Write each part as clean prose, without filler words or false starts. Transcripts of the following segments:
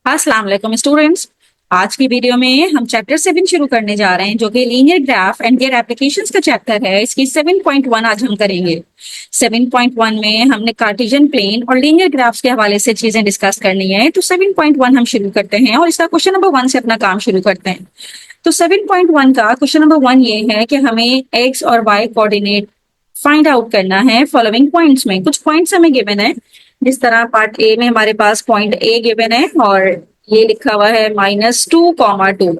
अस्सलाम वालेकुम स्टूडेंट्स। आज की वीडियो में हम चैप्टर 7 शुरू करने जा रहे हैं जो कि linear graph and their applications का चैप्टर है। इसकी 7.1 आज हम करेंगे। 7.1 में हमने कार्टेशियन प्लेन और लीनियर ग्राफ्स के हवाले से चीजें डिस्कस करनी है। तो 7.1 हम शुरू करते हैं और इसका क्वेश्चन नंबर 1 से अपना काम शुरू करते हैं। तो 7.1 का क्वेश्चन नंबर 1 ये है कि हमें एक्स और वाई कोऑर्डिनेट फाइंड आउट करना है फॉलोइंग पॉइंट्स में। कुछ पॉइंट्स हमें गिवन है, जिस तरह पार्ट ए में हमारे पास पॉइंट ए गिवन है और ये लिखा हुआ है -2,2।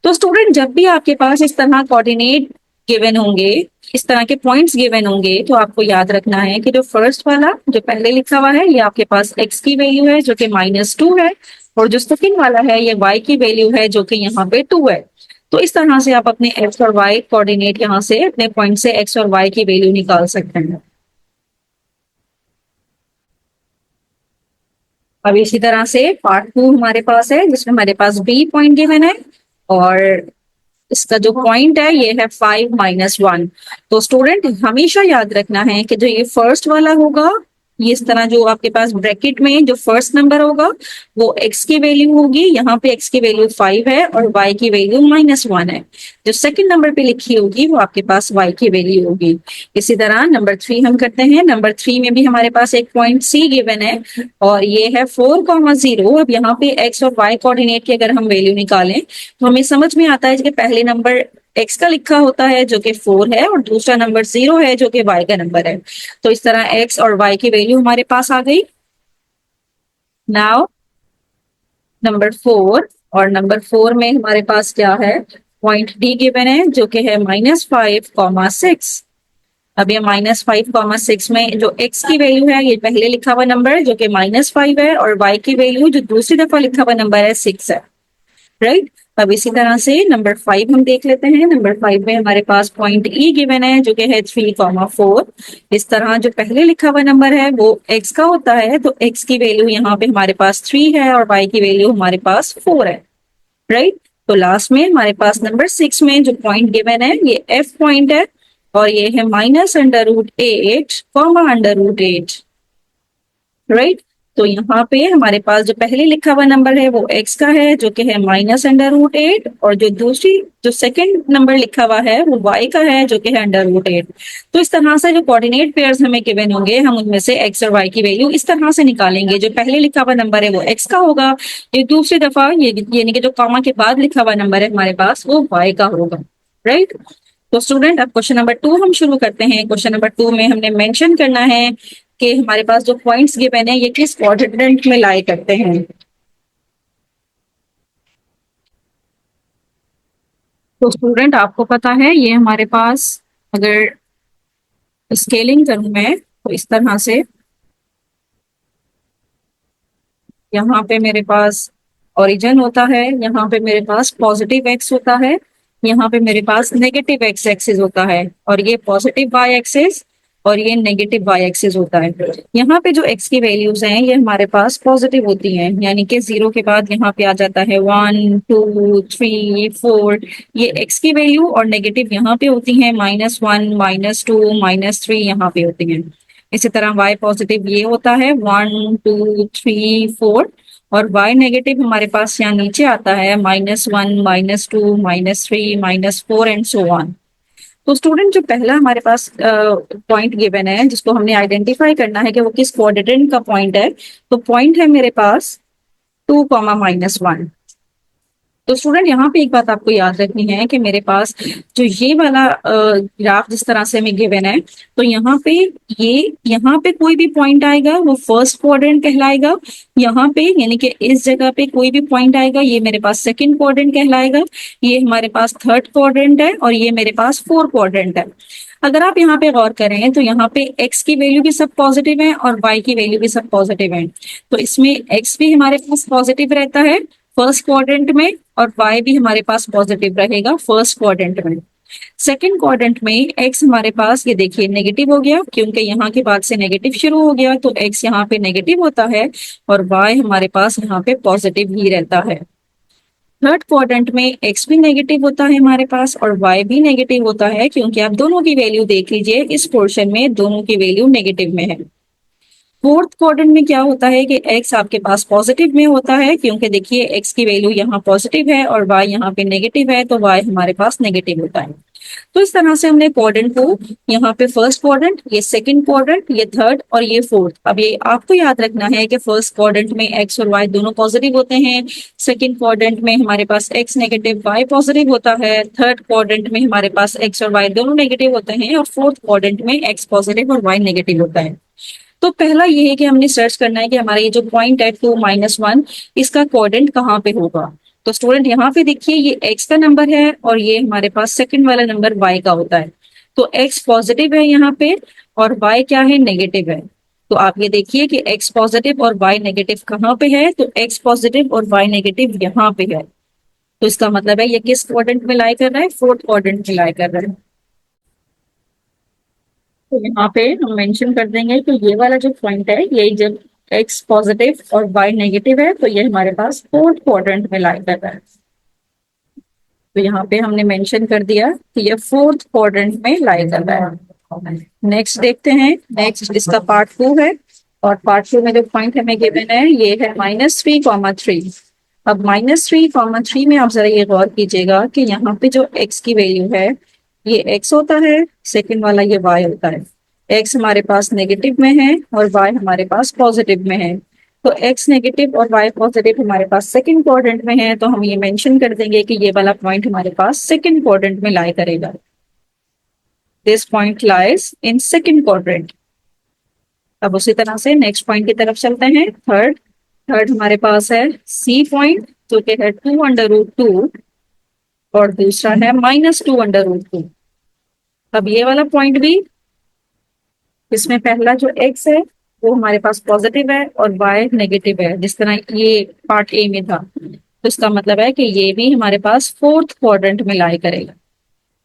तो स्टूडेंट जब भी आपके पास इस तरह कोऑर्डिनेट गिवन होंगे, इस तरह के पॉइंट्स गिवन होंगे, तो आपको याद रखना है कि जो फर्स्ट वाला जो पहले लिखा हुआ है ये आपके पास एक्स की वैल्यू है जो कि -2 है, और जो सेकंड वाला है ये वाई की वैल्यू है जो कि यहाँ पे 2 है। तो इस तरह से आप अपने एक्स और वाई कोऑर्डिनेट यहाँ से अपने पॉइंट से एक्स और वाई की वैल्यू निकाल सकते हैं। अब इसी तरह से पार्ट 2 हमारे पास है जिसमें हमारे पास बी पॉइंट गिवन है और इसका जो पॉइंट है ये है 5-1। तो स्टूडेंट हमेशा याद रखना है कि जो ये फर्स्ट वाला होगा, ये इस तरह जो आपके पास ब्रैकेट में जो फर्स्ट नंबर होगा वो x की वैल्यू होगी। यहाँ पे x की वैल्यू 5 है और y की वैल्यू -1 है। जो सेकंड नंबर पे लिखी होगी वो आपके पास y की वैल्यू होगी। इसी तरह नंबर 3 हम करते हैं। नंबर 3 में भी हमारे पास एक पॉइंट c गिवन है और ये है 4,0। अब यहाँ पे x और y कोऑर्डिनेट की अगर हम वैल्यू निकालें तो हमें समझ में आता है कि पहले नंबर x का लिखा होता है जो कि 4 है और दूसरा नंबर 0 है जो कि y का नंबर है। तो इस तरह x और y की वैल्यू हमारे पास आ गई। नाउ नंबर 4, और नंबर 4 में हमारे पास क्या है, पॉइंट d गिवन है जो कि है -5,6। अब ये -5,6 में जो x की वैल्यू है ये पहले लिखा हुआ नंबर जो कि -5 है और y की वैल्यू जो दूसरी दफा लिखा हुआ नंबर है 6 है, राइट। अब इसी तरह से नंबर 5 हम देख लेते हैं। नंबर 5 में हमारे पास पॉइंट ई गिवन है जो कि है 3,4। इस तरह जो पहले लिखा हुआ नंबर है वो x का होता है, तो x की वैल्यू यहाँ पे हमारे पास 3 है और y की वैल्यू हमारे पास 4 है, राइट। तो लास्ट में हमारे पास नंबर 6 में जो पॉइंट गिवन है ये f पॉइंट है और ये है -√8, √8, राइट। तो यहाँ पे हमारे पास जो पहले लिखा हुआ नंबर है वो x का है जो कि है -√8, और जो दूसरी जो सेकंड नंबर लिखा हुआ है वो y का है जो कि है √8। तो इस तरह से जो कोऑर्डिनेट पेयर्स हमें गिवन होंगे हम उनमें से x और y की वैल्यू इस तरह से निकालेंगे। जो पहले लिखा हुआ नंबर है वो x का होगा, ये दूसरी दफा ये यानी कि जो कॉमा के बाद लिखा हुआ नंबर है हमारे पास वो y का होगा, राइट। तो स्टूडेंट अब क्वेश्चन नंबर 2 हम शुरू करते हैं। क्वेश्चन नंबर 2 में हमने मेंशन करना है कि हमारे पास जो पॉइंट्स गिवन है ये किस क्वाड्रेंट में लाई करते हैं। तो स्टूडेंट आपको पता है ये हमारे पास, अगर स्केलिंग करूं मैं तो इस तरह से यहाँ पे मेरे पास ओरिजिन होता है, यहाँ पे मेरे पास पॉजिटिव एक्स होता है, यहाँ पे मेरे पास नेगेटिव एक्स एक्सिस होता है, और ये पॉजिटिव वाई एक्सिस और ये नेगेटिव वाई एक्सिस होता है। यहाँ पे जो एक्स की वैल्यूज हैं ये हमारे पास पॉजिटिव होती हैं, यानी कि 0 के बाद यहाँ पे आ जाता है 1, 2, 3, 4, ये एक्स की वैल्यू, और नेगेटिव यहाँ पे होती हैं -1, -2, -3 यहाँ पे होती हैं। इसी तरह y पॉजिटिव ये होता है 1, 2, 3, 4, और y नेगेटिव हमारे पास यहाँ नीचे आता है -1, -2, -3, -4 एंड सो ऑन। तो स्टूडेंट जो पहला हमारे पास पॉइंट गिवन है जिसको हमने आइडेंटिफाई करना है कि वो किस क्वाड्रेंट का पॉइंट है, तो पॉइंट है मेरे पास 2, -1। तो स्टूडेंट यहाँ पे एक बात आपको याद रखनी है कि मेरे पास जो ये वाला ग्राफ जिस तरह से हमें गिवन है, तो यहाँ पे कोई भी पॉइंट आएगा वो फर्स्ट क्वाड्रेंट कहलाएगा। यहाँ पे यानी कि इस जगह पे कोई भी पॉइंट आएगा ये मेरे पास सेकंड क्वाड्रेंट कहलाएगा, ये हमारे पास थर्ड क्वाड्रेंट है और ये मेरे पास फोर्थ क्वाड्रेंट है। अगर आप यहाँ पे गौर करें तो यहाँ पे x की वैल्यू भी सब पॉजिटिव है और y की वैल्यू भी सब पॉजिटिव है, तो इसमें x भी हमारे पास पॉजिटिव रहता है फर्स्ट क्वाड्रेंट में और y भी हमारे पास पॉजिटिव रहेगा फर्स्ट क्वाड्रेंट में। सेकंड क्वाड्रेंट में x हमारे पास ये देखिए नेगेटिव हो गया, क्योंकि यहाँ के बाद से नेगेटिव शुरू हो गया तो x यहाँ पे नेगेटिव होता है और y हमारे पास यहाँ पे पॉजिटिव ही रहता है। थर्ड क्वाड्रेंट में x भी नेगेटिव होता है हमारे पास और y भी नेगेटिव होता है, क्योंकि आप दोनों की वैल्यू देख लीजिए, इस पोर्शन में दोनों की वैल्यू नेगेटिव में है। फोर्थ क्वाड्रेंट में क्या होता है कि एक्स आपके पास पॉजिटिव में होता है, क्योंकि देखिए एक्स की वैल्यू यहाँ पॉजिटिव है और वाई यहाँ पे नेगेटिव है, तो वाई हमारे पास नेगेटिव होता है। तो इस तरह से हमने क्वाड्रेंट को, यहाँ पे फर्स्ट क्वाड्रेंट, ये सेकंड क्वाड्रेंट, ये थर्ड और ये फोर्थ। अब ये आपको याद रखना है कि फर्स्ट क्वाड्रेंट में एक्स और वाई दोनों पॉजिटिव होते हैं, सेकंड क्वाड्रेंट में हमारे पास एक्स नेगेटिव वाई पॉजिटिव होता है, थर्ड क्वाड्रेंट में हमारे पास एक्स और वाई दोनों नेगेटिव होते हैं, और फोर्थ क्वाड्रेंट में एक्स पॉजिटिव और वाई नेगेटिव होता है। तो पहला ये है कि हमने सर्च करना है कि हमारा ये जो पॉइंट है 2 - 1, इसका क्वाड्रेंट कहाँ पे होगा। तो स्टूडेंट यहाँ पे देखिए ये x का नंबर है और ये हमारे पास सेकंड वाला नंबर y का होता है। तो x पॉजिटिव है यहाँ पे और y क्या है, नेगेटिव है। तो आप ये देखिए कि x पॉजिटिव और y नेगेटिव कहाँ पे है, तो x पॉजिटिव और y नेगेटिव यहाँ पे है। तो इसका मतलब है ये किस क्वाड्रेंट में लाई कर रहा है, फोर्थ क्वाड्रेंट में लाई कर रहा है। तो यहाँ पे हम मेंशन कर देंगे कि ये वाला जो पॉइंट है, ये जब x पॉजिटिव और y नेगेटिव है तो ये हमारे पास फोर्थ क्वाड्रेंट में लाई कर रहा है। तो यहाँ पे हमने मेंशन कर दिया कि ये फोर्थ क्वाड्रेंट में लाई कर रहा है। नेक्स्ट देखते हैं, नेक्स्ट इसका पार्ट 2 है, और पार्ट 2 में जो पॉइंट हमें गिवन है ये है -3, 3। अब -3, 3 में आप जरा ये गौर कीजिएगा कि यहाँ पे जो x की वैल्यू है ये x होता है, सेकंड वाला ये y होता है। x हमारे पास नेगेटिव में है और y हमारे पास पॉजिटिव में है। तो x नेगेटिव और y पॉजिटिव हमारे पास सेकंड क्वाड्रेंट में है, तो हम ये मेंशन कर देंगे कि ये वाला पॉइंट हमारे पास सेकंड क्वाड्रेंट में लाई करेगा। This point lies in second quadrant. अब उसी तरह से नेक्स्ट पॉइंट की तरफ चलते हैं, थर्ड। थर्ड हमारे पास है C पॉइंट, जो कि है 2√2, और दूसरा है -2√2। अब ये वाला पॉइंट भी, इसमें पहला जो x है वो हमारे पास पॉजिटिव है और y नेगेटिव है, जिस तरह ये पार्ट ए में था। तो इसका मतलब है कि ये भी हमारे पास फोर्थ क्वाड्रेंट में लाई करेगा,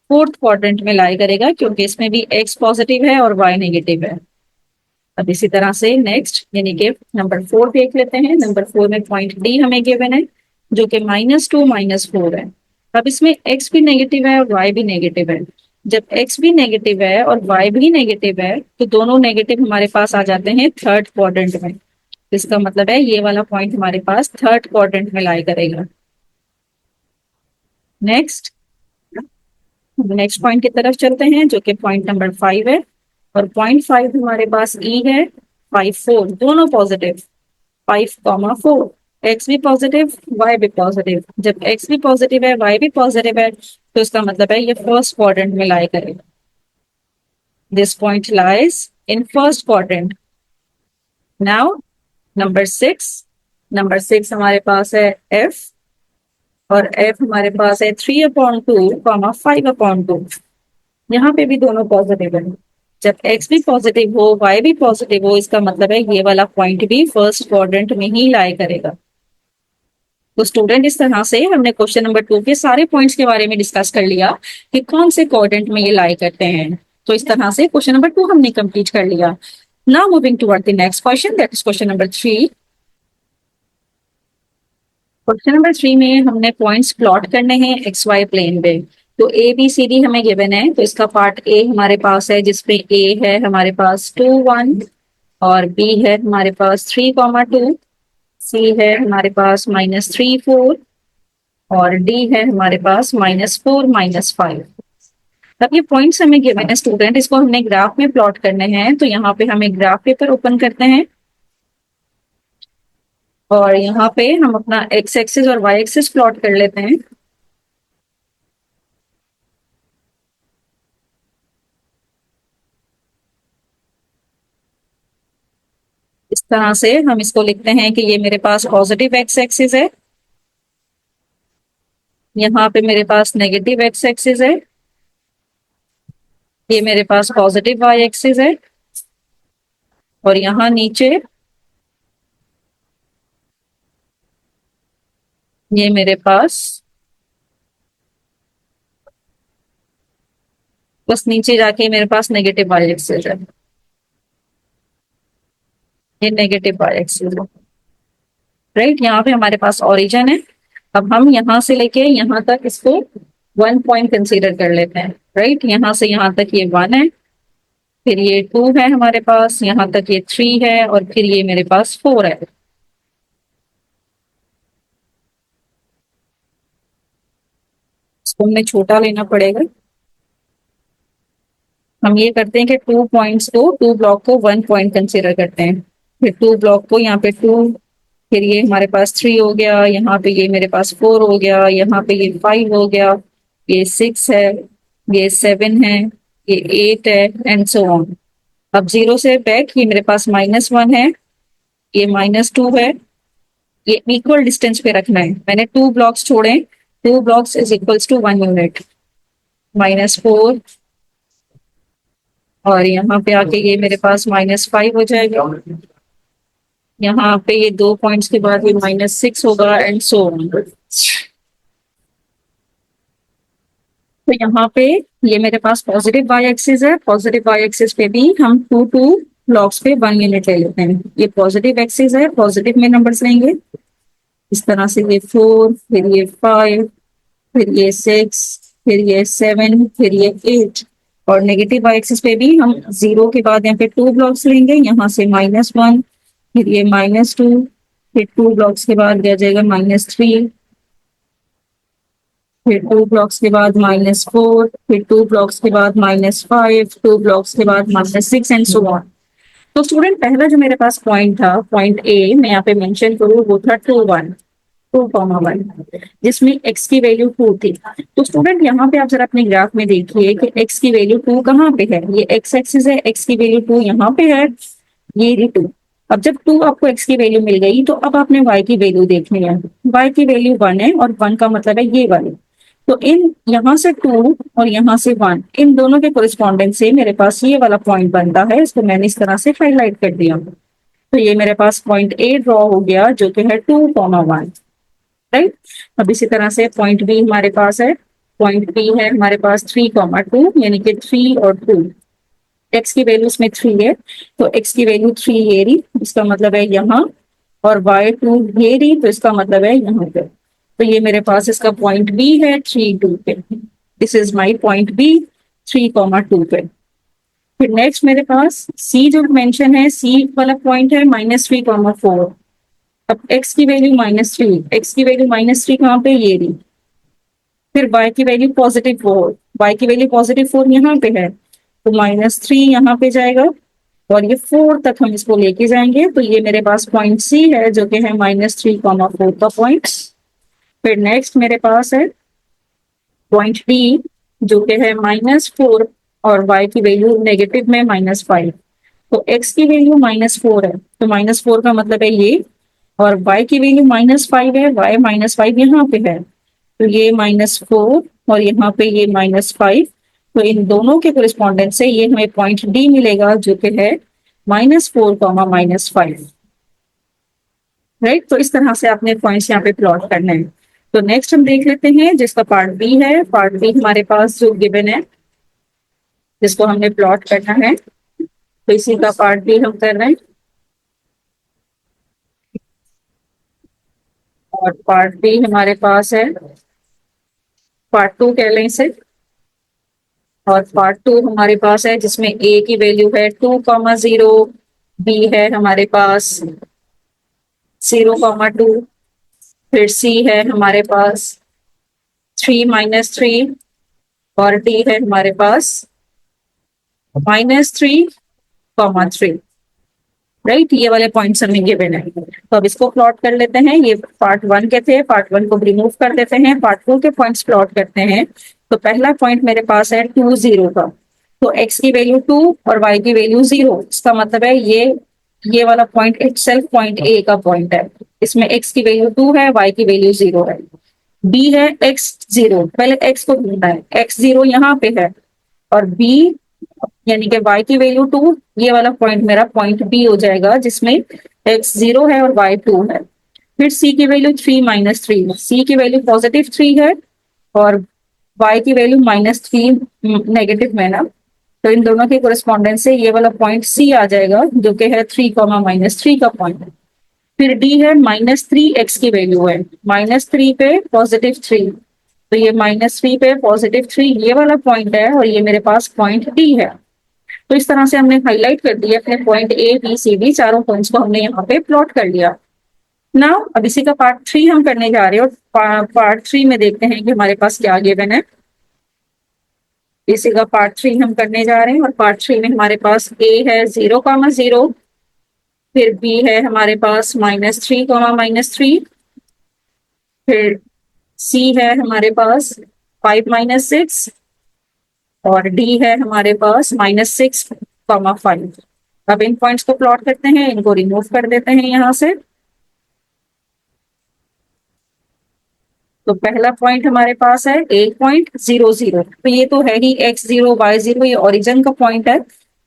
फोर्थ क्वाड्रेंट में लाई करेगा, क्योंकि इसमें भी x पॉजिटिव है और y नेगेटिव है। अब इसी तरह से नेक्स्ट यानी कि नंबर 4 देख लेते हैं। नंबर 4 में पॉइंट डी हमें गिवन है, जो कि -2 -4 है। अब इसमें x भी नेगेटिव है और y भी नेगेटिव है। जब x भी नेगेटिव है और y भी नेगेटिव है तो दोनों नेगेटिव हमारे पास आ जाते हैं थर्ड क्वाड्रेंट में। इसका मतलब है ये वाला पॉइंट हमारे पास थर्ड क्वाड्रेंट में लाई करेगा। नेक्स्ट नेक्स्ट पॉइंट की तरफ चलते हैं, जो कि पॉइंट नंबर 5 है, और पॉइंट 5 हमारे पास ई है, 5 4 दोनों पॉजिटिव, 5, 4 एक्स भी पॉजिटिव वाई भी पॉजिटिव। जब एक्स भी पॉजिटिव है वाई भी पॉजिटिव है तो इसका मतलब है ये फर्स्ट क्वाड्रेंट में लाई करेगा। This point lies in first quadrant. Now number 6 हमारे पास है एफ, और एफ हमारे पास है 3/2, 5/2। यहाँ पे भी दोनों पॉजिटिव है। जब x भी पॉजिटिव हो y भी पॉजिटिव हो, इसका मतलब है ये वाला पॉइंट भी फर्स्ट क्वाड्रेंट में ही लाई करेगा। तो स्टूडेंट इस तरह से हमने क्वेश्चन नंबर 2 के सारे पॉइंट्स के बारे में डिस्कस कर लिया कि कौन से क्वाड्रेंट में ये लाई करते हैं। तो इस तरह से क्वेश्चन नंबर 2 हमने कंप्लीट कर लिया। Now moving toward the next question, that is question number 3। Question number 3 में हमने पॉइंट्स प्लॉट करने हैं एक्स वाई प्लेन पे। तो ए बी सी डी हमें गिवन है, तो इसका पार्ट ए हमारे पास है, जिसपे ए है हमारे पास 2 1, और बी है हमारे पास 3, 2, सी है हमारे पास -3 4, और डी है हमारे पास -4 -5। अब ये पॉइंट्स हमें गिवन है स्टूडेंट, इसको हमने ग्राफ में प्लॉट करने हैं। तो यहाँ पे हमें ग्राफ पेपर ओपन करते हैं, और यहाँ पे हम अपना एक्स एक्सिस और वाई एक्सिस प्लॉट कर लेते हैं। इस तरह से हम इसको लिखते हैं कि ये मेरे पास पॉजिटिव एक्स एक्सिस है, यहाँ पे मेरे पास नेगेटिव एक्स एक्सिस है, ये मेरे पास पॉजिटिव वाई एक्सिस है, और यहाँ नीचे ये मेरे पास, बस नीचे जाके मेरे पास नेगेटिव वाई एक्सिस है, ये नेगेटिव वाई एक्सिस है। राइट, यहाँ पे हमारे पास ओरिजिन है। अब हम यहाँ से लेके यहाँ तक इसको 1 पॉइंट कंसीडर कर लेते हैं। राइट, यहाँ से यहाँ तक ये 1 है, फिर ये 2 है हमारे पास, यहाँ तक ये 3 है, और फिर ये मेरे पास 4 है। इसको हमें छोटा लेना पड़ेगा। हम ये करते हैं कि 2 पॉइंट्स को, 2 ब्लॉक को 1 पॉइंट कंसिडर करते हैं। फिर 2 ब्लॉक को यहाँ पे 2, फिर ये हमारे पास 3 हो गया, यहाँ पे ये मेरे पास 4 हो गया, यहाँ पे ये 5 हो गया, ये 6 है, ये 7 है, ये 8 है, एंड सो ऑन। अब 0 से बैक ये मेरे पास -1 है, ये -2 है, ये इक्वल डिस्टेंस पे रखना है। मैंने 2 ब्लॉक्स छोड़े, 2 blocks is equals to 1 unit. -4, और यहाँ पे आके ये मेरे पास -5 हो जाएगा। यहाँ पे ये 2 पॉइंट्स के बाद ये -6 होगा, एंड सो ऑन। तो यहाँ पे ये मेरे पास पॉजिटिव वाई एक्सिस है, पॉजिटिव वाई एक्सिस पे भी हम 2 ब्लॉक्स पे 1 यूनिट ले लेते हैं। ये पॉजिटिव एक्सिस है, पॉजिटिव में नंबर्स लेंगे इस तरह से, ये 4, फिर ये 5, फिर ये 6, फिर ये 7, फिर ये 8। और नेगेटिव वाई एक्सिस पे भी हम 0 के बाद यहाँ पे 2 ब्लॉक्स लेंगे, यहाँ से -1, फिर ये -2, फिर 2 ब्लॉक्स के बाद आ जाएगा -3, फिर 2 ब्लॉक्स के बाद -4, फिर 2 ब्लॉक्स के बाद -5, 2 ब्लॉक्स के बाद -6, एंड सो ऑन। तो स्टूडेंट पहला जो मेरे पास पॉइंट था, पॉइंट ए, मैं यहाँ पे मेंशन करूँ, वो था 2, 1, जिसमें x की वैल्यू 2 थी। तो स्टूडेंट यहाँ पे आप जरा अपने ग्राफ में देखिए कि x की वैल्यू 2 कहाँ पे है। ये x एक्सिस है, x की वैल्यू 2 यहाँ पे है, ये रही 2। अब जब 2 आपको x की वैल्यू मिल गई, तो अब आपने y की वैल्यू देखनी है। y की वैल्यू 1 है, और 1 का मतलब है ये वाली। तो इन यहाँ से 2 और यहाँ से 1, इन दोनों के कोरिस्पॉन्डेंस से मेरे पास ये वाला पॉइंट बनता है। इसको मैंने इस तरह से हाईलाइट कर दिया। तो ये मेरे पास पॉइंट ए ड्रॉ हो गया, जो कि है 2, 1, राइट। अब इसी तरह से पॉइंट बी हमारे पास है, पॉइंट बी है हमारे पास 3, 2, यानी कि 3 और 2। एक्स की वैल्यू इसमें 3 है, तो एक्स की वैल्यू 3 ये रही, इसका मतलब है यहाँ, और y2 ये रही, तो इसका मतलब है यहाँ पे। तो ये मेरे पास इसका पॉइंट बी है 3, 2 पे। This is my point B 3, 2 पे। फिर नेक्स्ट मेरे पास सी जो मेंशन है, सी वाला पॉइंट है -3, 4। अब x की वैल्यू -3, x की वैल्यू -3 कहाँ पे, ये रही। फिर y की वैल्यू +4, y की वैल्यू +4 यहाँ पे है, तो -3 यहाँ पे जाएगा, और ये 4 तक हम इसको लेके जाएंगे। तो ये मेरे पास पॉइंट सी है, जो कि है -3, 4 का पॉइंट। फिर नेक्स्ट मेरे पास है पॉइंट डी, जो कि है -4, और y की वैल्यू नेगेटिव में -5। तो x की वैल्यू -4 है, तो -4 का मतलब है ये, और y की वैल्यू -5 है, y -5 यहाँ पे है, तो ये -4, और यहाँ पे ये -5। तो इन दोनों के कोरिस्पॉन्डेंस से ये हमें पॉइंट डी मिलेगा, जो कि है -4, -5, राइट। तो इस तरह से आपने पॉइंट्स यहाँ पे प्लॉट करना है। तो नेक्स्ट हम देख लेते हैं जिसका पार्ट बी है। पार्ट बी हमारे पास जो गिवन है, जिसको हमने प्लॉट करना है, तो इसी का पार्ट बी हम कर रहे हैं। और पार्ट बी हमारे पास है, पार्ट 2 कह लें इसे। और पार्ट 2 हमारे पास है, जिसमें ए की वैल्यू है 2, 0, बी है हमारे पास 0, 2, फिर सी है हमारे पास 3, -3, और डी है हमारे पास -3, 3, राइट। ये वाले पॉइंट्स हमें गिवन है। तो अब इसको प्लॉट कर लेते हैं। ये पार्ट 1 के थे, पार्ट 1 को रिमूव कर देते हैं, पार्ट 2 के पॉइंट्स प्लॉट करते हैं। तो पहला पॉइंट मेरे पास है 2, 0 का। तो x की वैल्यू 2 और y की वैल्यू 0, इसका मतलब है ये वाला पॉइंट इटसेल्फ पॉइंट ए का पॉइंट है। इसमें x की वैल्यू 2 है, y की वैल्यू 0 है। b है x0, पहले x को ढूंढना है, x0 यहाँ पे है, और b यानी कि y की वैल्यू 2, ये वाला पॉइंट मेरा पॉइंट बी हो जाएगा, जिसमें x0 है और y2 है। फिर c की वैल्यू 3, -3, c की वैल्यू +3 है, और y की वैल्यू -3 नेगेटिव में ना। तो इन दोनों के कोरिस्पॉन्डेंस से ये वाला पॉइंट c आ जाएगा, जो कि है 3, -3 का पॉइंट। फिर d है -3, x की वैल्यू है -3 पे +3, तो ये -3 पे +3 ये वाला पॉइंट है, और ये मेरे पास पॉइंट d है। तो इस तरह से हमने हाईलाइट कर दिया अपने point A B C D, चारों पॉइंट्स को हमने यहाँ पे प्लॉट कर लिया। नाउ अब इसी का पार्ट 3 हम करने जा रहे हैं और पार्ट 3 में देखते हैं कि हमारे पास क्या गिवन है। इसी का पार्ट 3 हम करने जा रहे हैं और पार्ट 3 में हमारे पास ए है 0,0, फिर बी है हमारे पास -3, -3, फिर सी है हमारे पास 5 - 6 और डी है हमारे पास -6, 5। अब इन पॉइंट्स को प्लॉट करते हैं, इनको रिमूव कर देते हैं यहां से। तो पहला पॉइंट हमारे पास है 8.00, तो ये तो है ही x0 y0, ये ओरिजिन का पॉइंट है।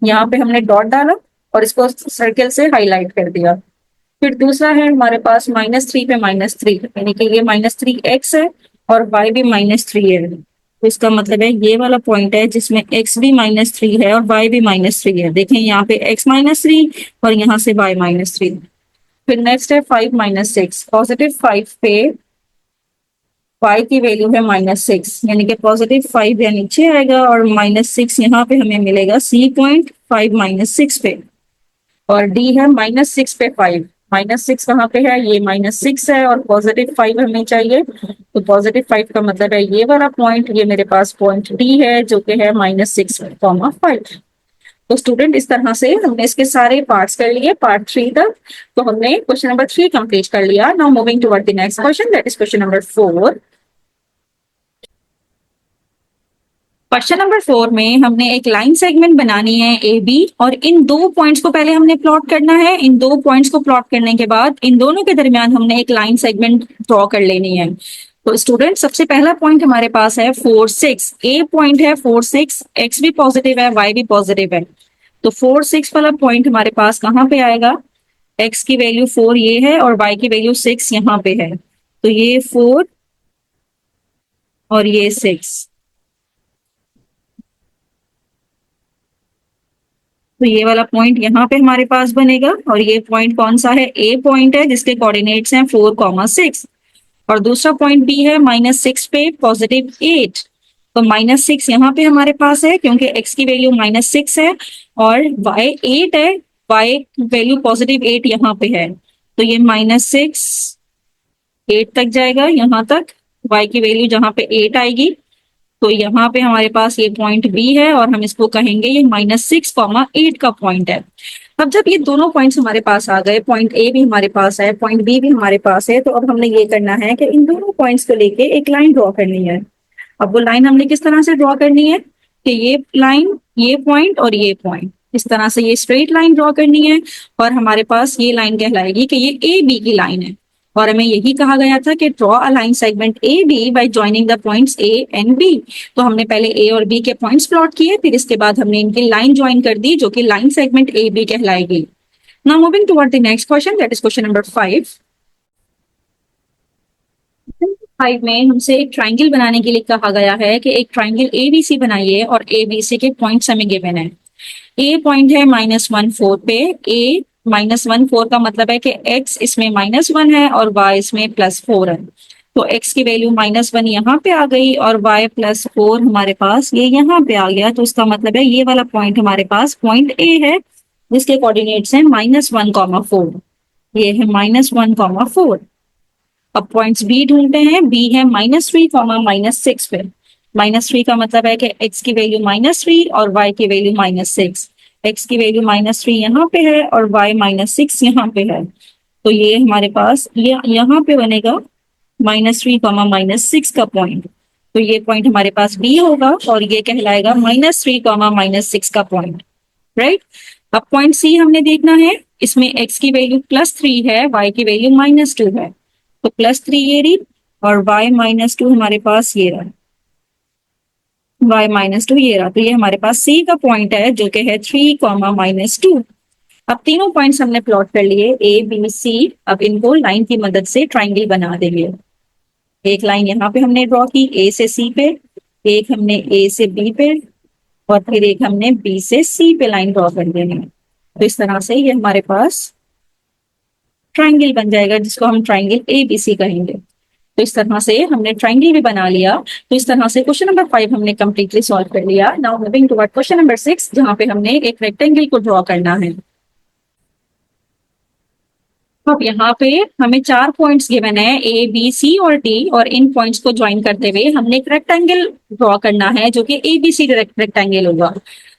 यहाँ पे हमने डॉट डाला और इसको सर्कल से हाईलाइट कर दिया। फिर दूसरा है हमारे पास -3 पे -3, यानी कि ये -3x है और y भी -3 है। तो इसका मतलब है ये वाला पॉइंट है जिसमें x भी -3 है और y भी -3 है। देखें यहाँ पे x -3 और यहाँ से y -3। फिर नेक्स्ट है 5 - 6, +5 पे y की वैल्यू है -6, यानी कि +5 या नीचे आएगा और -6 यहाँ पे हमें मिलेगा C पॉइंट 5 - 6 पे। और D है -6 पे 5, -6 कहाँ पे है, ये -6 है और +5 हमें चाहिए। तो +5 का मतलब है ये वाला पॉइंट, ये मेरे पास पॉइंट D है जो कि है -6,5। तो स्टूडेंट इस तरह से हमने इसके सारे पार्ट्स कर लिए पार्ट 3 तक। तो हमने क्वेश्चन नंबर 3 कंप्लीट कर लिया। Now moving toward the next question, that is question number 4। Question number 4 में हमने एक लाइन सेगमेंट बनानी है ए बी, और इन दो पॉइंट्स को पहले हमने प्लॉट करना है। इन दो पॉइंट्स को प्लॉट करने के बाद इन दोनों के दरमियान हमने एक लाइन सेगमेंट ड्रॉ कर लेनी है। तो स्टूडेंट सबसे पहला पॉइंट हमारे पास है 4 6, ए पॉइंट है 4 6, एक्स भी पॉजिटिव है वाई भी पॉजिटिव है। तो 4 6 वाला पॉइंट हमारे पास कहाँ पे आएगा, एक्स की वैल्यू 4 ये है और वाई की वैल्यू 6 यहाँ पे है। तो ये 4 और ये 6, तो ये वाला पॉइंट यहाँ पे हमारे पास बनेगा। और ये पॉइंट कौन सा है, ए पॉइंट है जिसके कोऑर्डिनेट्स हैं 4,6। और दूसरा पॉइंट बी है -6 पे +8। तो -6 यहाँ पे हमारे पास है क्योंकि x की वैल्यू -6 है और y 8 है, y वैल्यू +8 यहाँ पे है। तो ये -6 8 तक जाएगा यहाँ तक, y की वैल्यू जहाँ पे 8 आएगी। तो यहाँ पे हमारे पास ये पॉइंट बी है और हम इसको कहेंगे ये -6,8 का पॉइंट है। अब जब ये दोनों पॉइंट्स हमारे पास आ गए, पॉइंट ए भी हमारे पास है, पॉइंट बी भी हमारे पास है, तो अब हमने ये करना है कि इन दोनों पॉइंट्स को लेके एक लाइन ड्रॉ करनी है। अब वो लाइन हमने किस तरह से ड्रॉ करनी है कि ये लाइन, ये पॉइंट और ये पॉइंट, इस तरह से ये स्ट्रेट लाइन ड्रॉ करनी है। और हमारे पास ये लाइन कहलाएगी कि ये ए बी की लाइन है। और हमें यही कहा गया था कि draw a line segment A B by joining the points A and B. तो हमने पहले ए और बी के पॉइंट्स प्लॉट किए, फिर इसके बाद हमने इनकी लाइन ज्वाइन कर दी जो कि लाइन सेगमेंट ए बी कहलाएगी। Now moving toward the next question, that is question number 5। 5 में हमसे एक ट्राइंगल बनाने के लिए कहा गया है कि एक ट्राइंगल एबीसी बनाइए और एबीसी के पॉइंट्स हमें गिवन है। ए पॉइंट है -1 4 पे, ए -1 4 का मतलब है कि x इसमें -1 है और y इसमें +4 है। तो x की वैल्यू -1 यहाँ पे आ गई और y +4 हमारे पास ये यहाँ पे आ गया। तो इसका मतलब है ये वाला पॉइंट हमारे पास पॉइंट ए है जिसके कोऑर्डिनेट्स हैं -1,4। ये है -1,4। अब पॉइंट्स बी ढूंढते हैं, बी है -3, -6 पे। -3 का मतलब है कि x की वैल्यू -3 और y की वैल्यू -6। x की वैल्यू -3 यहाँ पे है और y -6 यहाँ पे है। तो ये हमारे पास ये यहाँ पे बनेगा -3, -6 का पॉइंट। तो ये पॉइंट हमारे पास बी होगा और ये कहलाएगा -3, -6 का पॉइंट, राइट। अब पॉइंट सी हमने देखना है, इसमें x की वैल्यू +3 है, y की वैल्यू -2 है। तो +3 ये रही और y -2 हमारे पास ये रहा, y -2 ये रहा। तो ये हमारे पास सी का पॉइंट है जो कि है 3, -2। अब तीनों पॉइंट्स हमने प्लॉट कर लिए ए बी सी। अब इनको लाइन की मदद से ट्राइंगल बना देंगे। एक लाइन यहाँ पे हमने ड्रॉ की ए से सी पे, एक हमने ए से बी पे और फिर एक हमने बी से सी पे लाइन ड्रॉ कर देनी है। तो इस तरह से ये हमारे पास ट्राइंगल बन जाएगा जिसको हम ट्राइंगल एबीसी कहेंगे। तो इस तरह से हमने ट्राइंगल भी बना लिया। तो इस तरह से क्वेश्चन नंबर 5 हमने कंप्लीटली सॉल्व कर लिया। Now moving toward question number 6, जहां पे हमने एक रेक्टेंगल को ड्रॉ करना है। अब यहाँ पे हमें 4 पॉइंट्स गिवन है, ए बी सी और डी, और इन पॉइंट्स को ज्वाइन करते हुए हमने एक रेक्टेंगल ड्रॉ करना है जो कि ए बी सी रेक्टेंगल होगा।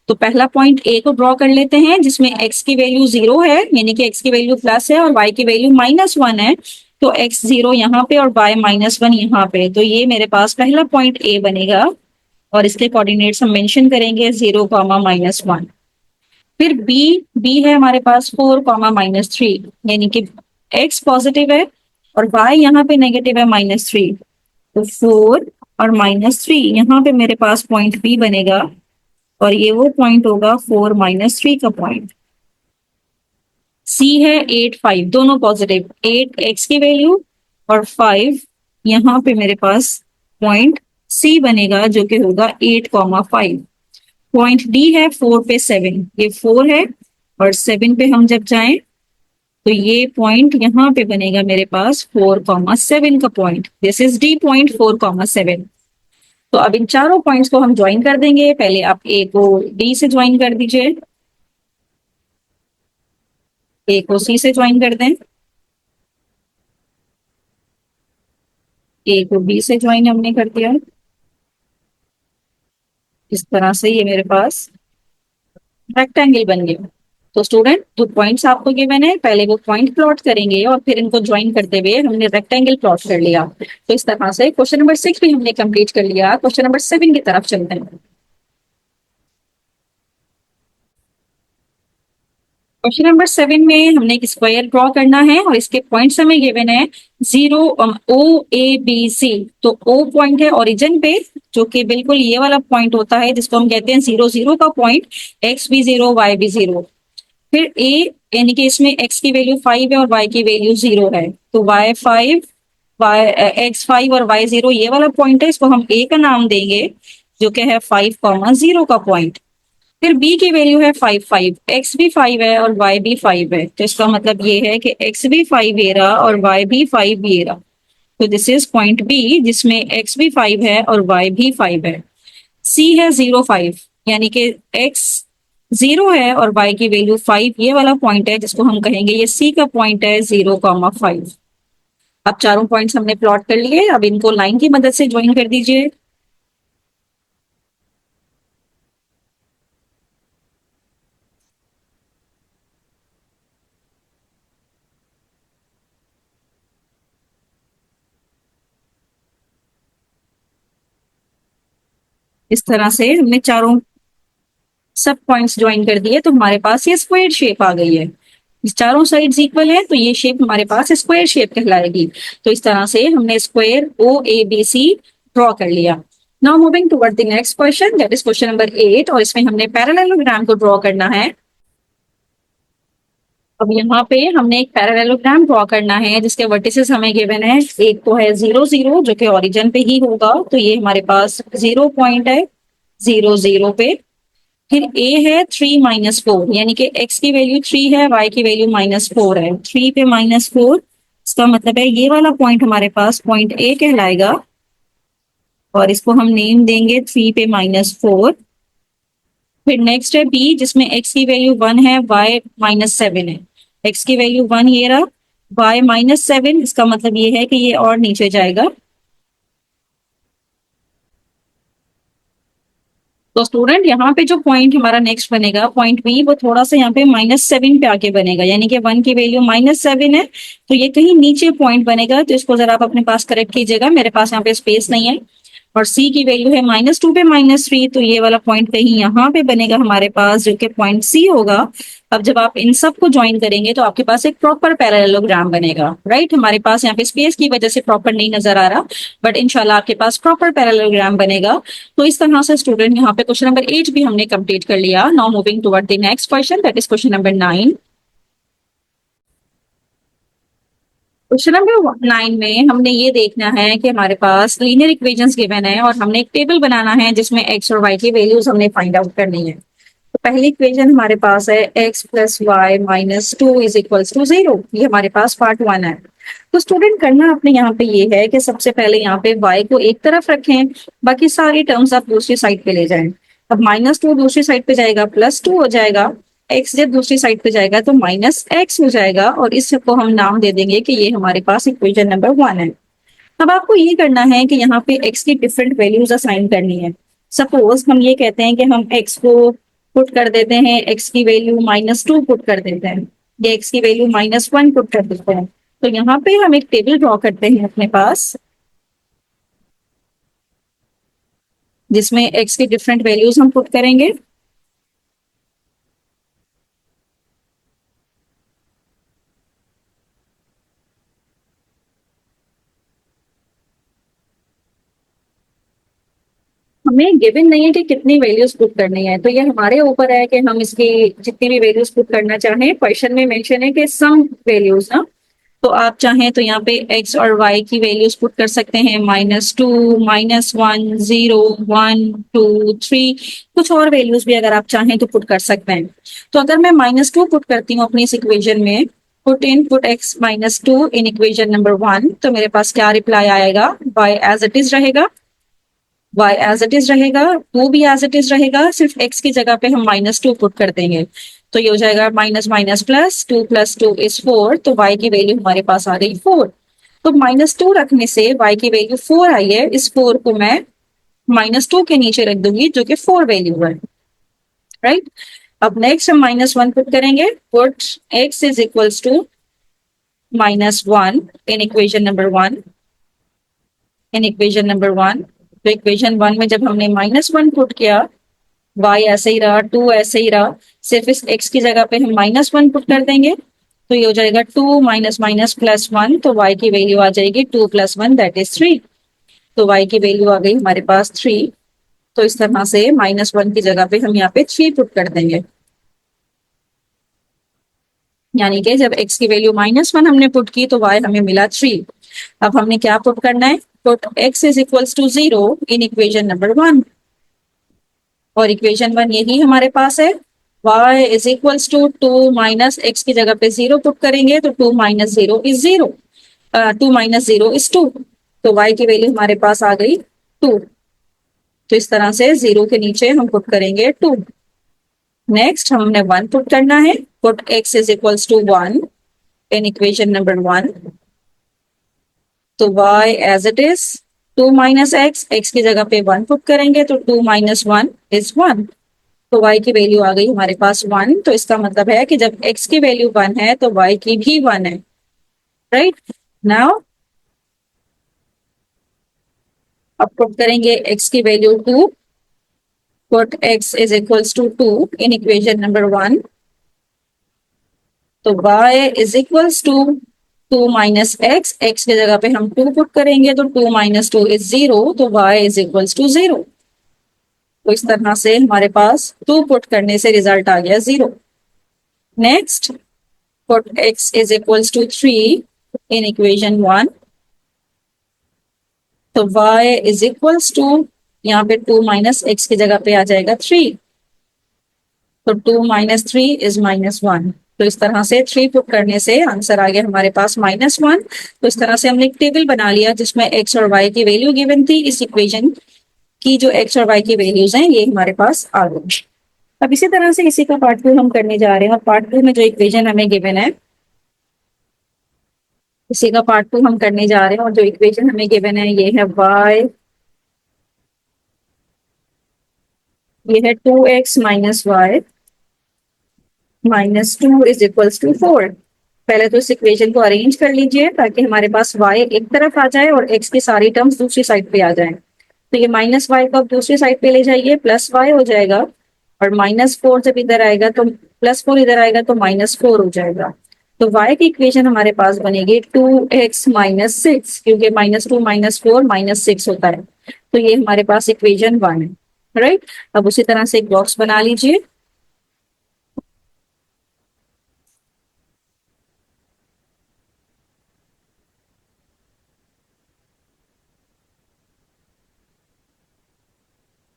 तो पहला पॉइंट ए को ड्रॉ कर लेते हैं, जिसमें एक्स की वैल्यू 0 है, यानी कि एक्स की वैल्यू प्लस है और वाई की वैल्यू -1 है। तो एक्स 0 यहाँ पे और वाई -1 यहाँ पे। तो ये मेरे पास पहला पॉइंट ए बनेगा और इसके कोऑर्डिनेट्स हम मेंशन करेंगे 0, -1। फिर बी बी है हमारे पास 4, -3, यानी कि एक्स पॉजिटिव है और वाई यहाँ पे नेगेटिव है -3। तो 4 और -3 यहाँ पे मेरे पास पॉइंट बी बनेगा और ये वो पॉइंट होगा 4, -3 का पॉइंट। सी है 8, 5, दोनों पॉजिटिव, 8 एक्स की वैल्यू और 5 यहाँ पे मेरे पास पॉइंट सी बनेगा जो कि होगा 8, 5। पॉइंट डी है 4 पे 7, ये 4 है और 7 पे हम जब जाएं तो ये पॉइंट यहाँ पे बनेगा मेरे पास 4, 7 का point. This is D point 4, 7। तो अब इन चारों पॉइंट्स को हम ज्वाइन कर देंगे। पहले आप ए को डी से ज्वाइन कर दीजिए, ए को सी से ज्वाइन कर दें, ए को बी से ज्वाइन हमने कर दिया। इस तरह से ये मेरे पास रेक्टेंगल बन गया। तो स्टूडेंट, जो पॉइंट्स आपको गिवन है पहले वो पॉइंट प्लॉट करेंगे और फिर इनको ज्वाइन करते हुए हमने रेक्टेंगल प्लॉट कर लिया। तो इस तरह से क्वेश्चन नंबर 6 भी हमने कंप्लीट कर लिया। क्वेश्चन नंबर 7 की तरफ चलते हैं। क्वेश्चन नंबर 7 में हमने एक स्क्वायर ड्रॉ करना है और इसके पॉइंट्स हमें गिवन है 0, ओ ए बी सी। तो ओ पॉइंट है ओरिजिन पे, जो कि बिल्कुल ये वाला पॉइंट होता है जिसको हम कहते हैं 0, 0 का पॉइंट, एक्स भी 0, वाई भी 0। फिर ए, यानी कि इसमें एक्स की वैल्यू 5 है और वाई की वैल्यू 0 है। तो वाई 5, वाई एक्स 5 और वाई 0 ये वाला पॉइंट है, इसको हम ए का नाम देंगे जो कि है 5, 0 का पॉइंट। फिर बी की वैल्यू है 5, 5, एक्स भी 5 है और वाई भी 5 है। तो इसका मतलब ये है कि एक्स भी 5 ये रहा और वाई भी 5 ये रहा। तो दिस इज पॉइंट बी जिसमें एक्स भी 5 है और वाई भी 5 है। सी है 0, 5, यानी कि एक्स 0 है और वाई की वैल्यू 5, ये वाला पॉइंट है जिसको हम कहेंगे ये सी का पॉइंट है 0, 5। अब चारों पॉइंट्स हमने प्लॉट कर लिए। अब इनको लाइन की मदद से ज्वाइन कर दीजिए। इस तरह से हमने चारों सब पॉइंट्स ज्वाइन कर दिए तो हमारे पास ये स्क्वायर शेप आ गई है। इस चारों साइड्स इक्वल है तो ये शेप हमारे पास स्क्वायर शेप कहलाएगी। तो इस तरह से हमने square O A B C draw कर लिया। Now moving toward the next question, that is question number 8, और इसमें हमने पैरेललोग्राम को ड्रॉ करना है। अब यहाँ पे हमने एक पैरेललोग्राम ड्रॉ करना है जिसके वर्टिसेस हमें गिवन है। एक तो है 0, 0 जो कि ओरिजिन पे ही होगा, तो ये हमारे पास 0 पॉइंट है 0, 0 पे। फिर ए है 3, -4, यानी कि एक्स की वैल्यू 3 है, वाई की वैल्यू -4 है। 3 पे -4, इसका मतलब है ये वाला पॉइंट हमारे पास पॉइंट ए कहलाएगा और इसको हम नेम देंगे 3 पे -4। फिर नेक्स्ट है बी जिसमें एक्स की वैल्यू 1 है, वाई -7 है। एक्स की वैल्यू 1 ये रहा, वाई -7, इसका मतलब ये है कि ये और नीचे जाएगा। तो स्टूडेंट, यहाँ पे जो पॉइंट हमारा नेक्स्ट बनेगा पॉइंट बी, वो थोड़ा सा यहाँ पे -7 पे आके बनेगा, यानी कि 1 की वैल्यू -7 है तो ये कहीं नीचे पॉइंट बनेगा। तो इसको जरा आप अपने पास करेक्ट कीजिएगा, मेरे पास यहाँ पे स्पेस नहीं है। और सी की वैल्यू है -2 पे -3, तो ये वाला पॉइंट कहीं यहाँ पे बनेगा हमारे पास जो कि पॉइंट सी होगा। अब जब आप इन सब को ज्वाइन करेंगे तो आपके पास एक प्रॉपर पैरेललोग्राम बनेगा। राइट, हमारे पास यहाँ पे स्पेस की वजह से प्रॉपर नहीं नजर आ रहा, बट इंशाल्लाह आपके पास प्रॉपर पैरेललोग्राम बनेगा। तो इस तरह से स्टूडेंट यहाँ पे क्वेश्चन नंबर 8 भी हमने कंप्लीट कर लिया। Now moving toward the next question, that is question number 9। Question number 9 में हमने ये देखना है कि हमारे पास लीनियर इक्वेशंस गिवन है और हमने एक टेबल बनाना है जिसमें एक्स और वाई की वैल्यूज हमने फाइंड आउट करनी है। तो पहली इक्वेशन हमारे पास है x + y - 2 = 0। ये हमारे पास पार्ट 1 है। तो स्टूडेंट करना आपने यहाँ पे ये है कि सबसे पहले यहाँ पे y को एक तरफ रखें, बाकी सारी टर्म्स आप दूसरी साइड पे ले जाएं। अब -2 दूसरी साइड पे जाएगा +2 हो जाएगा, x जब दूसरी साइड पे जाएगा तो -x हो जाएगा, और इसको हम नाम दे देंगे कि ये हमारे पास इक्वेशन नंबर 1 है। अब आपको ये करना है कि यहाँ पे x की डिफरेंट वैल्यूज असाइन करनी है। सपोज हम ये कहते हैं कि हम x को पुट कर देते हैं, x की वैल्यू -2 पुट कर देते हैं, या x की वैल्यू -1 पुट कर देते हैं। तो यहाँ पे हम एक टेबल ड्रॉ करते हैं अपने पास, जिसमें x की डिफरेंट वैल्यूज हम पुट करेंगे। हमें गिवन नहीं है कि कितनी वैल्यूज पुट करनी है, तो ये हमारे ऊपर है कि हम इसकी जितनी भी वैल्यूज पुट करना चाहें। क्वेश्चन में मेंशन है कि सम वैल्यूज ना, तो आप चाहें तो यहाँ पे x और y की वैल्यूज पुट कर सकते हैं, -2, -1, 0, 1, 2, 3, कुछ और वैल्यूज भी अगर आप चाहें तो पुट कर सकते हैं। तो अगर मैं -2 पुट करती हूँ अपनी इस इक्वेशन में, put x -2 in equation number 1, तो मेरे पास क्या रिप्लाई आएगा, y एज इट इज रहेगा, y एज इट इज रहेगा, 2 भी एज इट इज रहेगा, सिर्फ x की जगह पे हम -2 पुट कर देंगे। तो ये हो जाएगा माइनस माइनस प्लस, 2 + 2 = 4, तो y की वैल्यू हमारे पास आ गई 4। तो -2 रखने से y की वैल्यू 4 आई है, इस 4 को मैं -2 के नीचे रख दूंगी जो कि 4 वैल्यू है, राइट। अब नेक्स्ट हम -1 पुट करेंगे, put x is equals to -1 in equation number 1, in equation number 1। तो इक्वेशन 1 में जब हमने -1 पुट किया, y ऐसे ही रहा, 2 ऐसे ही रहा, सिर्फ इस x की जगह पे हम -1 पुट कर देंगे, तो ये हो जाएगा 2 माइनस माइनस प्लस 1, तो y की वैल्यू आ जाएगी 2 + 1 दैट इज 3। तो y की वैल्यू आ गई हमारे पास 3। तो इस तरह से -1 की जगह पे हम यहाँ पे 3 पुट कर देंगे, यानी कि जब x की वैल्यू -1 हमने पुट की तो y हमें मिला 3। अब हमने क्या पुट करना है, put x is equals to 0 in equation number 1, और इक्वेशन 1 यही हमारे पास है। y is equals to 2 minus x की जगह पे 0 पुट करेंगे, तो 2 - 0 = 0, 2 - 0 = 2, तो y की वैल्यू हमारे पास आ गई 2। तो इस तरह से 0 के नीचे हम पुट करेंगे 2। नेक्स्ट हमने 1 पुट करना है, put x is equals to 1 in equation number 1, तो y as it is 2 - x की जगह पे 1 पुट करेंगे, तो 2 - 1 = 1, तो y की वैल्यू आ गई हमारे पास 1। तो इसका मतलब है कि जब x की वैल्यू 1 है तो y की भी 1 है, राइट। नाउ अब पुट करेंगे x की value 2, put x is equals to 2 in equation number 1, तो y is equals to 2 - x की जगह पे हम 2 पुट करेंगे, तो 2 - 2 = 0, तो y इज इक्वल्स टू 0। तो इस तरह से हमारे पास 2 पुट करने से रिजल्ट आ गया 0। Next put x is equals to 3 in equation 1, तो y इज इक्वल्स टू, यहाँ पे 2 - x की जगह पे आ जाएगा 3, तो 2 - 3 = -1। तो इस तरह से 3 पुट करने से आंसर आ गया हमारे पास -1। तो इस तरह से हमने एक टेबल बना लिया जिसमें x और y की वैल्यू गिवन थी, इस इक्वेशन की जो x और y की वैल्यूज हैं ये हमारे पास आ गई। अब इसी तरह से इसी का पार्ट 2 हम करने जा रहे हैं, और पार्ट 2 में जो इक्वेशन हमें गिवन है, इसी का पार्ट 2 हम करने जा रहे हैं, और जो इक्वेशन हमें गिवन है ये है y, ये है 2x - y -2 is equals to 4। पहले तो इस इक्वेशन को अरेंज कर लीजिए ताकि हमारे पास y एक तरफ आ जाए और x की सारी टर्म्स दूसरी साइड पे आ जाए। तो ये -y को आप दूसरी साइड पे ले जाइए, +y हो जाएगा, और -4 जब इधर आएगा तो +4 इधर आएगा तो -4 हो जाएगा। तो y की इक्वेशन हमारे पास बनेगी 2x - 6, क्योंकि -2 - 4 -6 होता है। तो ये हमारे पास इक्वेशन 1 है, राइट। अब उसी तरह से एक बॉक्स बना लीजिए,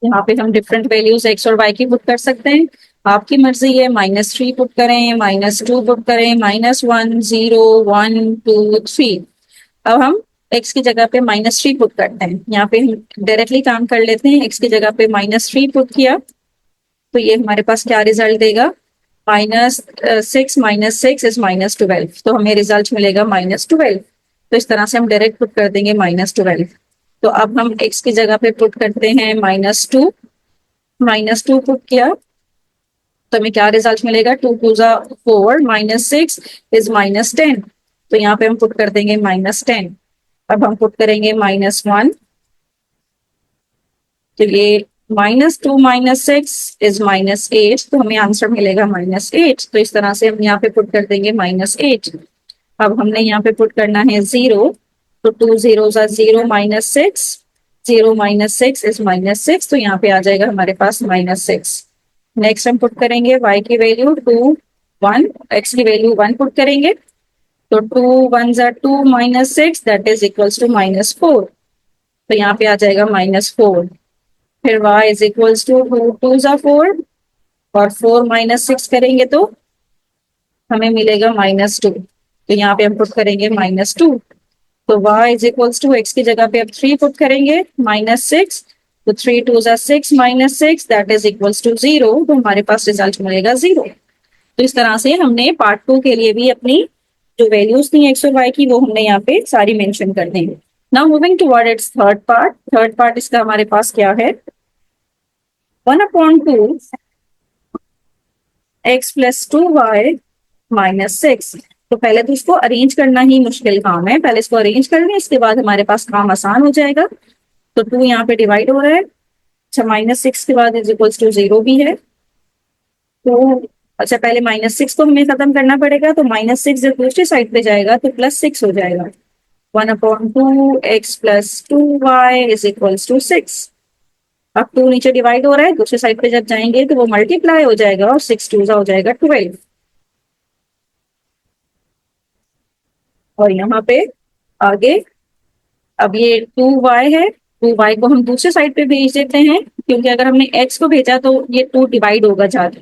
यहाँ पे हम डिफरेंट वैल्यूज एक्स और वाई की पुट कर सकते हैं। आपकी मर्जी है, -3 पुट करें, -2 पुट करें, -1, 0, 1, 2, 3। अब हम एक्स की जगह पे -3 पुट करते हैं। यहाँ पे हम डायरेक्टली काम कर लेते हैं। एक्स की जगह पे -3 पुट किया तो ये हमारे पास क्या रिजल्ट देगा, -6 इज -12, तो हमें रिजल्ट मिलेगा -12। तो इस तरह से हम डायरेक्ट पुट कर देंगे -12। तो अब हम एक्स की जगह पे पुट करते हैं -2। -2 पुट किया तो हमें क्या रिजल्ट मिलेगा, 2 2 जा 4, -6 इज -10। तो यहाँ पे हम पुट कर देंगे -10। अब हम पुट करेंगे -1, तो ये -2 -6 इज -8, तो हमें आंसर मिलेगा -8। तो इस तरह से हम यहाँ पे पुट कर देंगे -8। अब हमने यहाँ पे पुट करना है 0, तो 2 0 जा 0, -6, 0 -6 इज -6, तो यहाँ पे आ जाएगा हमारे पास -6। नेक्स्ट हम पुट करेंगे y की वैल्यू 2 1, x की वैल्यू 1 पुट करेंगे, तो 2 1 जा 2, -6 दैट इज इक्वल्स टू -4, तो यहाँ पे आ जाएगा -4। फिर y इज इक्वल्स टू 2 2 जा 4, और 4 -6 करेंगे तो हमें मिलेगा -2, तो यहाँ पे हम पुट करेंगे -2। तो y is equals to x की जगह पे अब 3 पुट करेंगे, -6, तो 3 2 जा 6, -6 दैट इज इक्वल्स टू 0, तो हमारे पास रिजल्ट मिलेगा 0। तो इस तरह से हमने पार्ट 2 के लिए भी अपनी जो वैल्यूज थी एक्स और वाई की वो हमने यहाँ पे सारी मेंशन कर दी। Now moving toward its third part. Third part इसका हमारे पास क्या है, 1/2 x प्लस 2y -6। तो पहले तो इसको अरेंज करना ही मुश्किल काम है, पहले इसको अरेंज कर लें, इसके बाद हमारे पास काम आसान हो जाएगा। तो 2 यहाँ पे डिवाइड हो रहा है, अच्छा -6 के बाद इज इक्वल्स टू 0 भी है। तो अच्छा पहले -6 को हमें खत्म करना पड़ेगा, तो -6 जब दूसरी साइड पे जाएगा तो +6 हो जाएगा। 1/2 x plus 2y is equals to 6। अब 2 नीचे डिवाइड हो रहा है, दूसरी साइड पे जब जाएंगे तो वो मल्टीप्लाई हो जाएगा और 6 2 हो जाएगा 12। और यहाँ पे आगे अब ये 2y है, 2y को हम दूसरे साइड पे भेज देते हैं, क्योंकि अगर हमने x को भेजा तो ये 2 डिवाइड होगा जाके।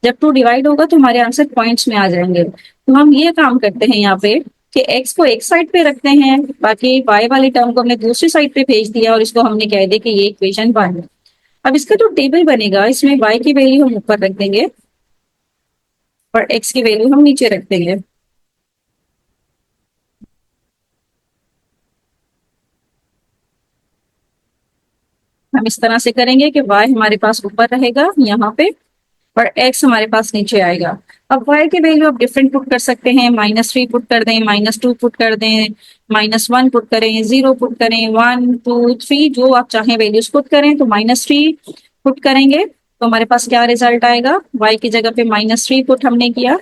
जब 2 डिवाइड होगा तो हमारे आंसर पॉइंट्स में आ जाएंगे। तो हम ये काम करते हैं यहाँ पे कि x को एक साइड पे रखते हैं, बाकी y वाली टर्म को हमने दूसरी साइड पे भेज दिया और इसको हमने कह दिया कि ये इक्वेशन 1 है। अब इसका जो टेबल बनेगा इसमें y की वैल्यू हम ऊपर रख देंगे और x की वैल्यू हम नीचे रख देंगे। हम इस तरह से करेंगे कि y हमारे पास ऊपर रहेगा यहाँ पे और x हमारे पास नीचे आएगा। अब y की वैल्यू आप डिफरेंट पुट कर सकते हैं, -3 पुट कर दें, -2 पुट कर दें, -1 पुट करें, 0 पुट करें, 1 2 3 जो आप चाहें वैल्यूज पुट करें। तो -3 पुट करेंगे तो हमारे पास क्या रिजल्ट आएगा, y की जगह पे -3 पुट हमने किया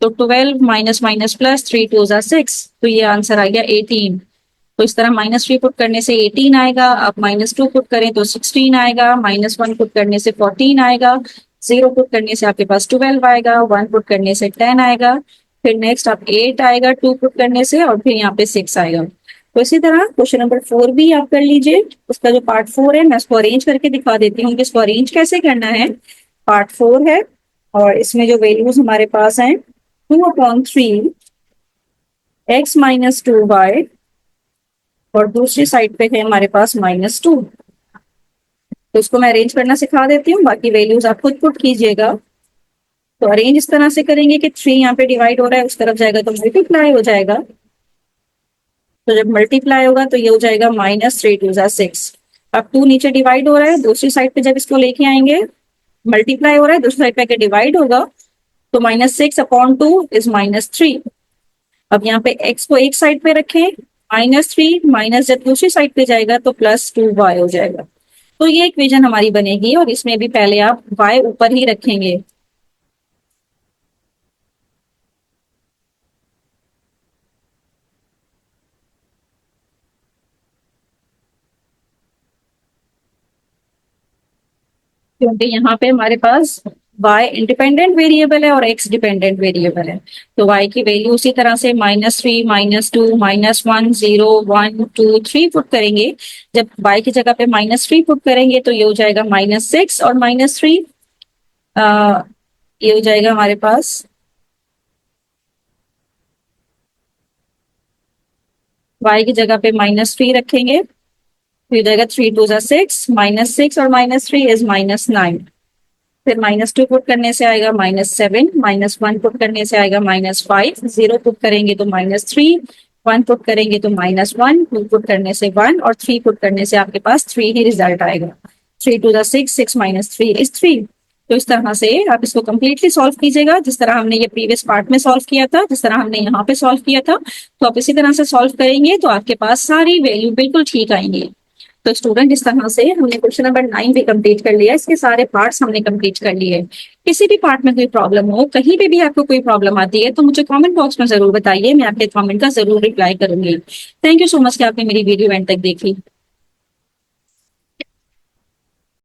तो 12 माइनस माइनस प्लस 3 2 जा 6, तो ये आंसर आ गया 18। तो इस तरह -3 पुट करने से 18 आएगा, अब -2 पुट करें तो 16 आएगा, -1 पुट करने से 14 आएगा, 0 पुट करने से आपके पास 12 आएगा, 1 पुट करने से 10 आएगा, फिर नेक्स्ट आप 8 आएगा 2 पुट करने से, और फिर यहाँ पे 6 आएगा। तो इसी तरह क्वेश्चन नंबर 4 भी आप कर लीजिए। उसका जो पार्ट 4 है मैं उसको अरेंज करके दिखा देती हूँ कि इसको अरेंज कैसे करना है। पार्ट 4 है और इसमें जो वैल्यूज हमारे पास हैं 2/3 x माइनस 2y, और दूसरी साइड पे है हमारे पास -2। तो इसको मैं अरेंज करना सिखा देती हूँ, बाकी वैल्यूज आप खुद पुट कीजिएगा। तो अरेंज इस तरह से करेंगे कि 3 यहाँ पे डिवाइड हो रहा है, उस तरफ जाएगा तो मल्टीप्लाई हो जाएगा। तो जब मल्टीप्लाई होगा तो ये हो जाएगा -3 2 जा 6। अब 2 नीचे डिवाइड हो रहा है, दूसरी साइड पे जब इसको लेके आएंगे, मल्टीप्लाई हो रहा है दूसरी साइड पे आके डिवाइड होगा, तो -6/2 इज -3। अब यहाँ पे x को एक साइड पे रखें, -3 माइनस जब दूसरी साइड पे जाएगा तो +2y हो जाएगा। तो ये इक्वेशन हमारी बनेगी और इसमें भी पहले आप y ऊपर ही रखेंगे। क्योंकि यहाँ पे हमारे पास y इंडिपेंडेंट वेरिएबल है और x डिपेंडेंट वेरिएबल है, तो y की वैल्यू उसी तरह से -3, -2, -1, 0, 1, 2, 3 पुट करेंगे। जब y की जगह पे -3 पुट करेंगे तो ये हो जाएगा -6 और -3, ये हो जाएगा हमारे पास y की जगह पे -3 रखेंगे तो हो जाएगा 3 2 जा 6, -6 और -3 इज -9। फिर -2 पुट करने से आएगा -7, -1 पुट करने से आएगा -5, 0 पुट करेंगे तो -3, 1 पुट करेंगे तो -1, 2 पुट करने से 1 और 3 पुट करने से आपके पास 3 ही रिजल्ट आएगा। 3 2 जा 6, 6 -3 इज 3। तो इस तरह से आप इसको कंप्लीटली सॉल्व कीजिएगा, जिस तरह हमने ये प्रीवियस पार्ट में सॉल्व किया था, जिस तरह हमने यहाँ पे सॉल्व किया था, तो आप इसी तरह से सॉल्व करेंगे तो आपके पास सारी वैल्यू बिल्कुल ठीक आएंगी। तो स्टूडेंट इस तरह से हमने क्वेश्चन नंबर 9 भी कंप्लीट कर लिया, इसके सारे पार्ट्स हमने कंप्लीट कर लिए। किसी भी पार्ट में कोई प्रॉब्लम हो, कहीं पे भी आपको कोई प्रॉब्लम आती है तो मुझे कमेंट बॉक्स में जरूर बताइए, मैं आपके कमेंट का जरूर रिप्लाई करूंगी। थैंक यू सो मच कि आपने मेरी वीडियो एंड तक देखी।